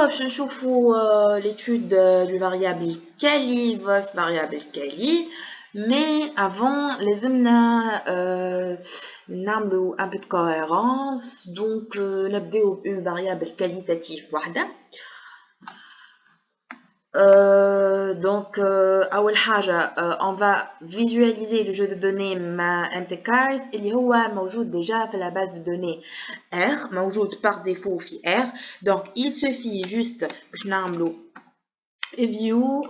توا باش نشوفوا l'étude du variable كالي versus variable كالي. Mais avant لازمنا نعملوا un peu de cohérence. Donc نبداو une variable qualitative واحدة. Donc أول حاجة on va visualiser le jeu de données مع MTCars اللي هو موجود déjà في la base de données R, موجود par défaut في R. Donc il suffit juste باش نعملو view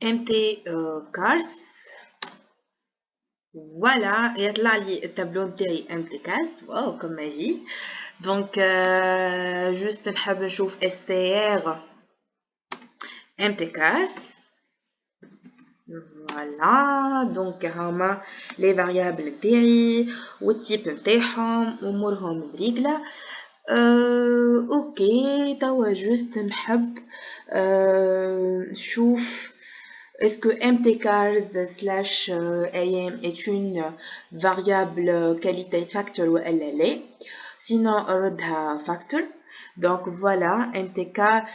MTCars. Voilà, يطلع لي التابلو نتاعي MTCars. واو comme magie. Donc juste نحب نشوف str MTCars. Voilà, donc هما les variables نتاعي والtype نتاعهم وامورهم مريقلة. اوكي توا جوست نحب نشوف est-ce que mtcars slash am est une variable qualité factor ou elle l'est, sinon ردها factor. Donc voilà, mtcars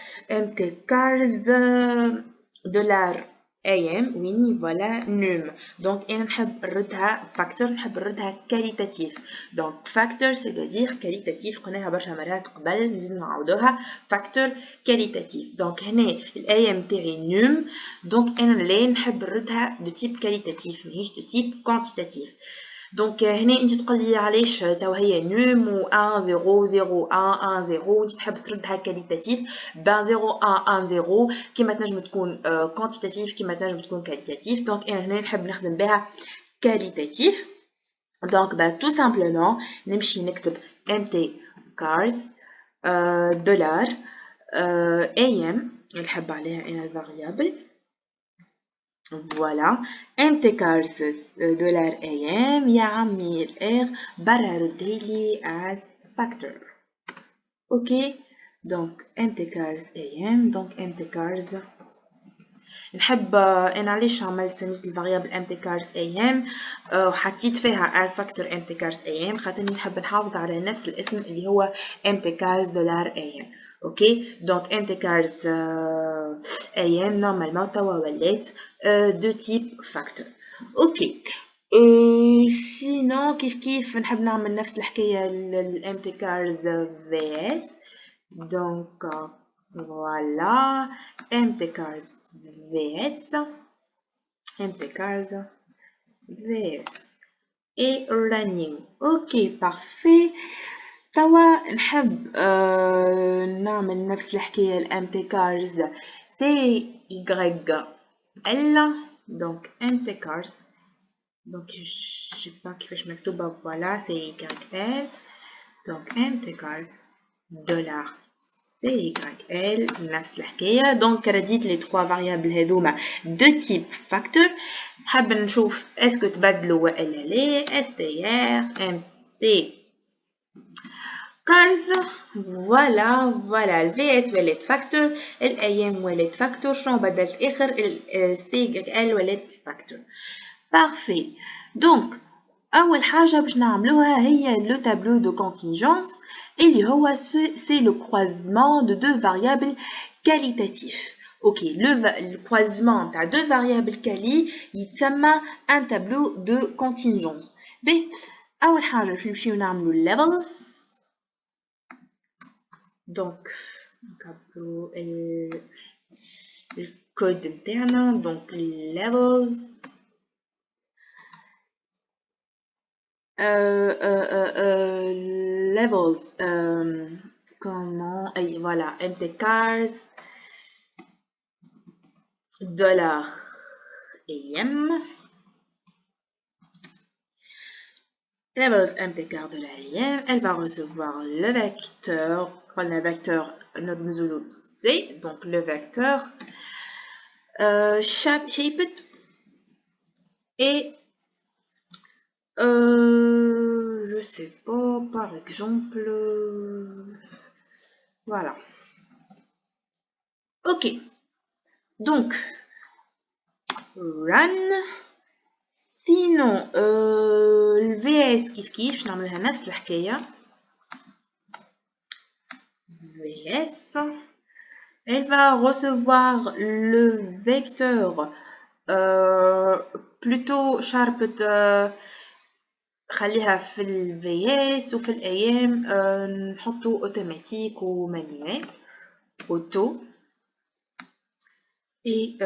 $am oui voilà num. Donc انا نحب نردها factor, نحب نردها qualitatif. Donc factor c'est-à-dire qualitatif, قلناها برشا مرات قبل نزيد نعاودوها factor qualitatif. Donc هنا الام تاعي num, donc انا لا نحب نردها de type qualitatif ماهيش de type quantitatif. Donc هنا انت تقول لي علاش توا هي نوم و 1 0 0 1 1 0 انت تحب تردها كاليتاتيف. بين 0 1 1 0 كيما تنجم تكون كوانتيتاتيف كيما تنجم تكون كاليتاتيف. دونك انا هنا نحب نخدم بها كاليتاتيف. دونك تو سامبلومون نمشي نكتب mtcars دولار am نحب عليها انا الفاريابل. Voilà, mtcars $am يا عمي الR برا ردهالي as factor. Ok, donc mtcars am, donc mtcars نحب انا علاش عملت سميت الفاريابل mtcars am وحطيت فيها as factor mtcars am خاطرني نحب نحافظ على نفس الاسم اللي هو mtcars $am. Ok, donc mtcars am normalement توا ولات de type factor. Ok, sinon كيف نحب نعمل نفس الحكاية للmtcars vs. Donc voilà, mtcars vs et running. Ok, parfait. توا نحب نعمل نفس الحكاية mtcars CYL. Donc mtcars, donc je sais pas كيفاش مكتوبة. voilà CYL. donc mtcars $. CYL نفس الحكاية. donc رديت les trois variables هذوما de type factor. نحب نشوف اسكو تبدلوا ولا لا. str mt cars. voilà ال vs ولات factor, ال am ولات factor. شنو بدلت اخر ال CYL ولات factor. parfait. donc اول حاجة باش نعملوها هي le tableau de contingence اللي هو c'est le croisement de deux variables qualitatifs. ok, le croisement تاع deux variables quali يتسمى un tableau de contingence. اول حاجة باش نمشيو نعملو levels. donc نكبرو الكود نتاعنا. donc levels levels comment et voilà mtcars $am levels mtcars $am. elle va recevoir le vecteur, le vecteur notre mesure c'est donc le vecteur shaped et je sais pas, par exemple voilà. ok, donc run. sinon الVS كيف نعملها نفس الحكاية. VS, elle va recevoir le vecteur plutôt sharped خليها في ال VS وفي الأيام نحطو automatique و manuel auto et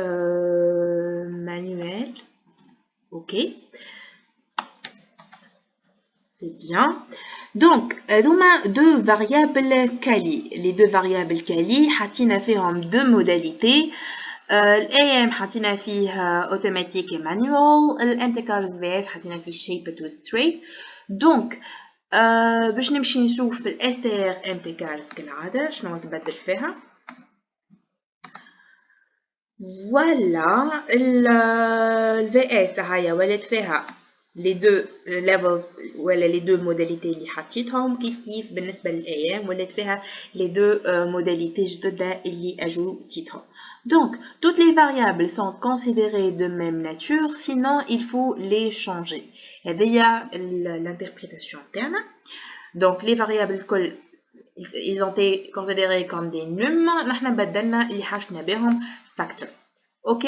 manuel. Ok, c'est bien. Donc, هذوما deux variables quali. Les deux variables quali حطينا فيهم deux modalités. الAM حطينا فيه automatique et manual. الMTCars VS حطينا فيه shaped و straight. Donc, باش نمشي نشوف الSTR MTCars كالعادة شنو تبدل فيها. Voilà, le VS هاي ولات فيها les deux levels ولا les deux modalités اللي حطيتهم كيف بالنسبة للأيام ولات فيها les deux modalités جدد اللي أجوتيتهم. Donc, toutes les variables sont considérées de même nature, sinon il faut les changer. هذه l'interprétation interne. Donc, les variables الكل ils ont été considérés comme des num. نحنا بدلنا اللي حاجتنا بهم factor. Ok,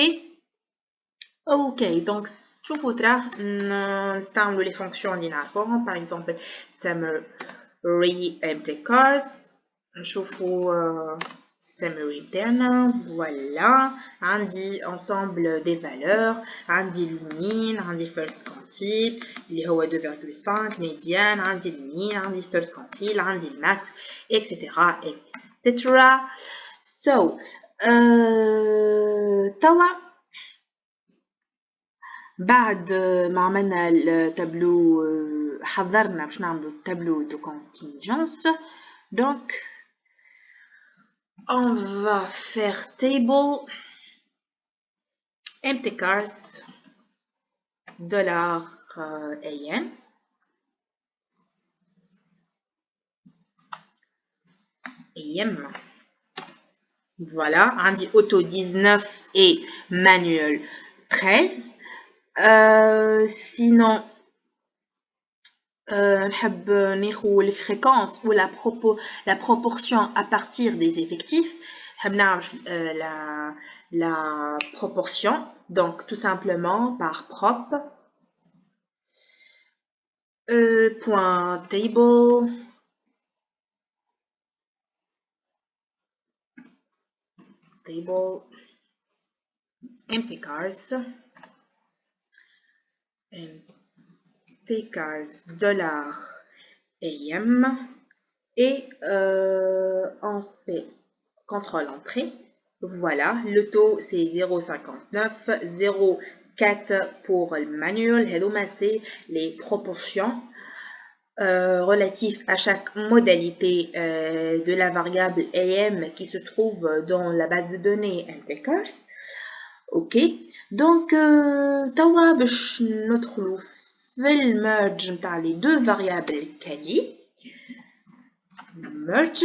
donc شوفوا تراه نستعملوا les fonctions اللي نعرفوهم. par exemple summary MTCars نشوفوا summary interne. voilà, عندي ensemble des valeurs, عندي المين, عندي first quantile اللي هو 2,5 médiane, عندي المين, عندي third quantile, عندي max, etc. so توا بعد ما عملنا التابلو حضرنا باش نعملو التابلو دو contingence. donc on va faire table MTCars $AM voilà, عندي auto 19 et manuel 13. sinon نحب ناخذ les fréquences ou la proportion à partir des effectifs. نحب نعرف la proportion, donc tout simplement par prop point table MTCars $AM et on fait contrôle entrée. Voilà, le taux c'est 0,59, 0,4 pour le manuel. C'est les proportions relatives à chaque modalité de la variable AM qui se trouve dans la base de données MTCars. Ok, donc توا باش ندخلو في الميرج نتاع les deux variables quali. merge.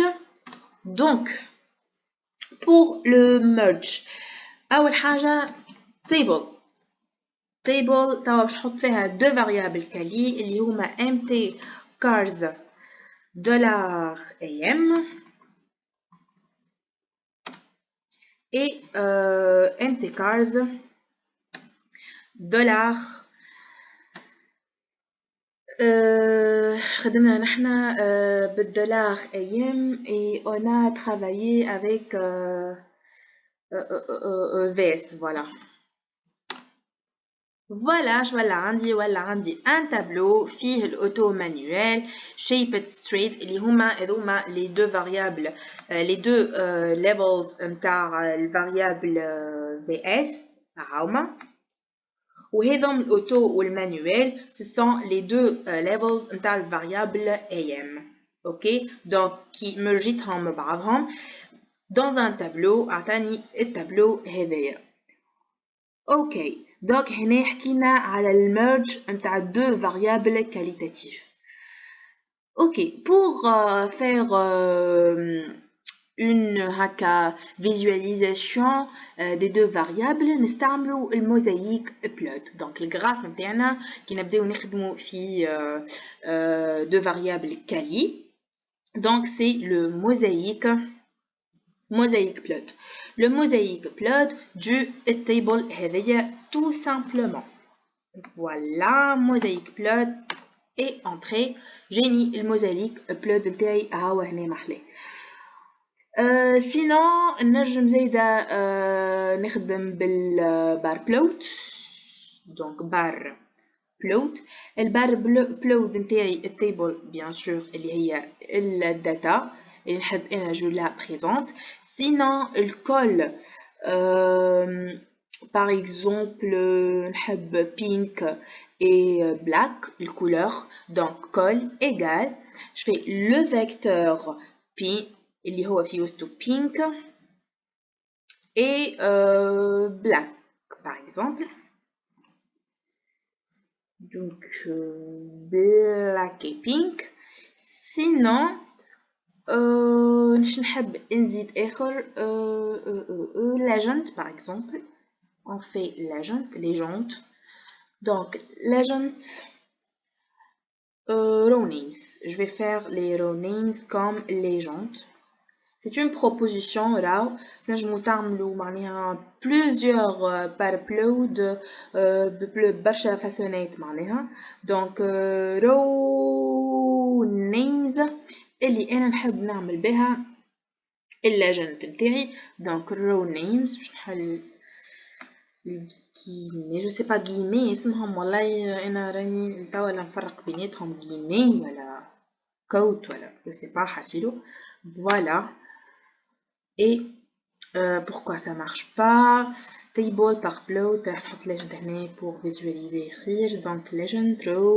donc pour le merge أول حاجة table توا باش نحط فيها deux variables quali اللي هما MTCars $AM et MTCars خدمنا نحنا بالدولار أيام et on a travaillé avec VS. voilà عندي un tableau فيه الauto manuel shaped straight اللي هما les deux variables les deux levels نتاع الفاريابل VS هاهما وهذم الأوتو والمانويل ce sont les deux levels نتاع الفاريابل AM. ok, donc qui مرجتهم ببعضهم dans un tableau أعطاني التابلو هذايا. ok, donc هنا حكينا على الميرج نتاع deux variables qualitatifs. ok, pour faire une visualisation des deux variables نستعملوا الموزايك plot. donc الجراف نتاعنا كي نبداو نخدموا في deux variables quali. donc c'est le mosaïque Mosaic plot. Le mosaic plot du table هذيا tout simplement. Voilà, mosaic plot et entrée. Génie le mosaic plot نتاعي هاو هنا محلاه. sinon نجم زايدة نخدم بالبار بلوت. donc bar plot. البار بلوت نتاعي التيبل bien sûr اللي هي الداتا اللي نحب انا جو لا بريزونت. sinon الكل par exemple نحب pink et black les couleurs donc col égale je fais le vecteur pink اللي هو في وسطه pink et black par exemple. Donc black et pink. sinon نحب نزيد آخر legend par exemple. On fait légende. Donc légende row names. Je vais faire les row names comme légende. C'est une proposition راو نجمو تعملو معناها plusieurs parapluies برشا فاسونات معناها. donc row names اللي انا نحب نعمل بها الليجند نتاعي. donc row names باش نحل guillemets je sais pas guillemets اسمهم والله انا راني توا نفرق بيناتهم guillemets ولا كوت ولا je sais pas حاسيلو. voilà. Et pourquoi ça marche pas? Table par plot, نحط legend هنا pour visualiser écrire. donc legend row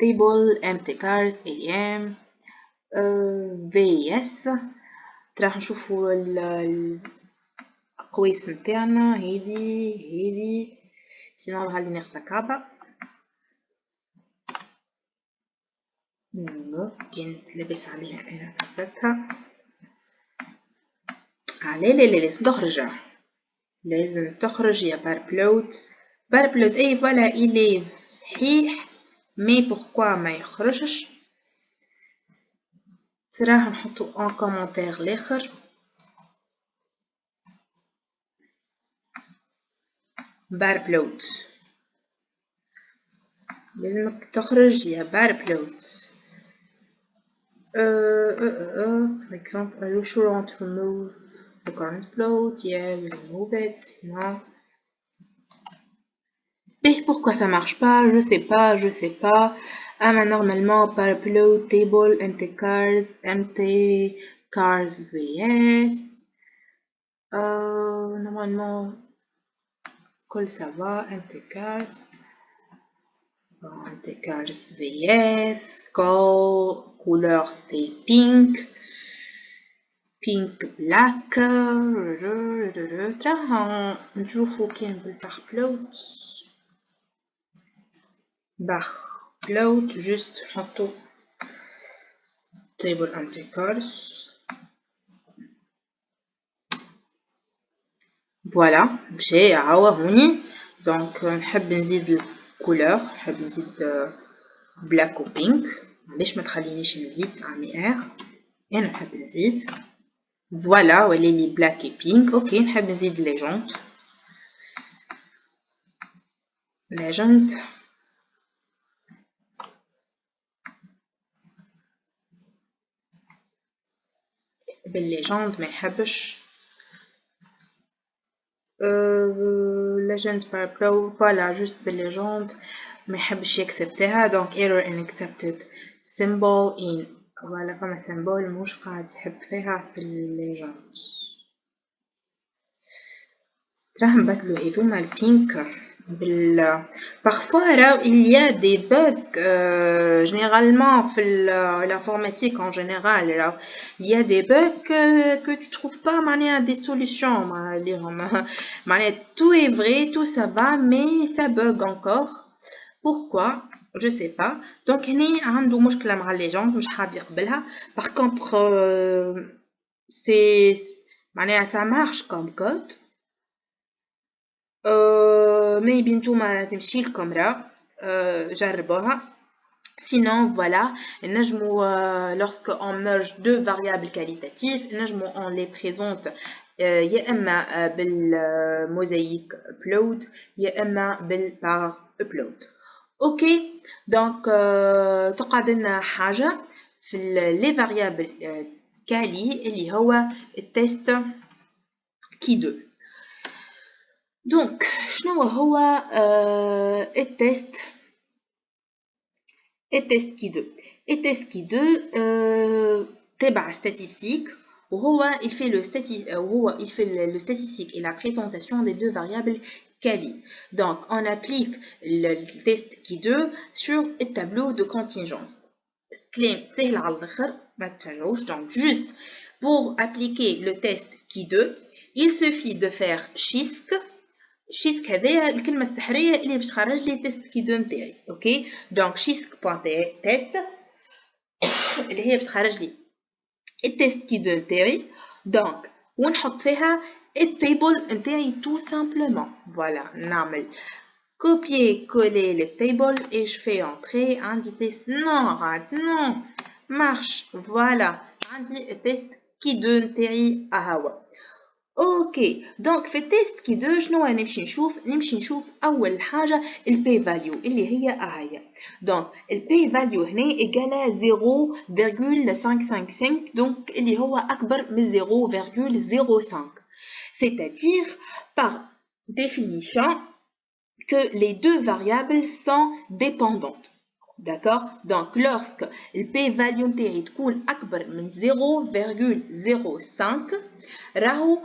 table empty cars am vs راح نشوفوا القويس نتاعنا هذي sinon غادي نغسى كابا كانت لاباس عليها انا قصتها. لا لازم تخرج يا باربلوت اي فوالا إليه صحيح مي بوركوا ما يخرجش صراحة نحطو ان كومنتير لاخر. باربلوت لازمك تخرج يا باربلوت. for example are you sure want to remove the current plot? yeah we remove it. sinon et pourquoi ça marche pas? je sais pas. ah mais normalement par plot table empty cars vs normalement col ça va empty cars vs couleur c'est pink black. راح نشوفو كان بالباربلوت باربلوت juste نحطو table empty cars. voilà مشى هاو هوني. donc نحب نزيد الكولور نحب نزيد بلاك و بينك. علاش ما تخلينيش نزيد عمي انا نحب نزيد. فوالا وليلي بلاك و بينك. اوكي نحب نزيد ليجند بالليجند ما يحبش legend par pro فوالا جوست بالليجند ما يحبش يكسبتها. donc error in accepted symbol in فوالا فما symbol مش قاعد يحب فيها في الليجند. راح نبدلو هذوما البينك parfois il y a des bugs généralement في l'informatique en général il y a des bugs que tu trouves pas معناها des solutions معناها tout est vrai tout ça va mais ça bug encore. pourquoi je sais pas. donc هنا عنده مشكلة مع الليجند مش حاب يقبلها. par contre c'est معناها ça marche comme code. maybe نتوما تمشي لكم راه جربوها Sinon, voilà, lorsqu'on merge deux variables qualitatives, on les présente يا إما بالموsaïque upload يا إما بالbar upload. Ok, donc تقعد لنا حاجة في les variables كالي اللي هو التست كي 2. donc شنو هو التست التست كي 2 التست كي 2 تبع statistique وهو il fait le statistique et la présentation des deux variables quali. Donc on applique le test كي 2 sur le tableau de contingence. كلام سهل على الاخر ما تفاجئوش. Donc juste pour appliquer le test كي 2 il suffit de faire شيسك شيسك هذايا الكلمة السحرية اللي باش تخرج لي تيست كي 2 نتاعي. اوكي دونك شيسك بوان تيست اللي هي باش تخرج لي التيست كي 2 نتاعي. دونك ونحط فيها التيبل نتاعي تو سامبلومون. فوالا نعمل copier coller le table et je fais entrer عندي تيست non marche. فوالا عندي التيست كي 2 نتاعي اهو. اوكي دونك في التيست كي 2 شنو نمشي نشوف اول حاجه البي فاليو اللي هي هي. دونك البي فاليو هنا ايجالا 0.555 دونك اللي هو اكبر من 0.05. c'est-à-dire par définition que les deux variables sont dépendantes. D'accord? Donc lorsque le p-value نتاعي تكون أكبر من 0.05 راهو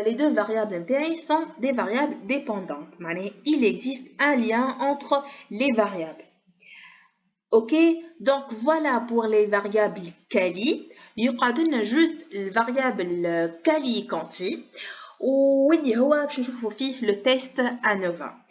les deux variables نتاعي sont des variables dépendantes. معناها il existe un lien entre les variables. Ok? Donc voilà pour les variables quali. يقعد لنا juste الفاريابل quali quanti واللي هو باش نشوفوا فيه le test ANOVA.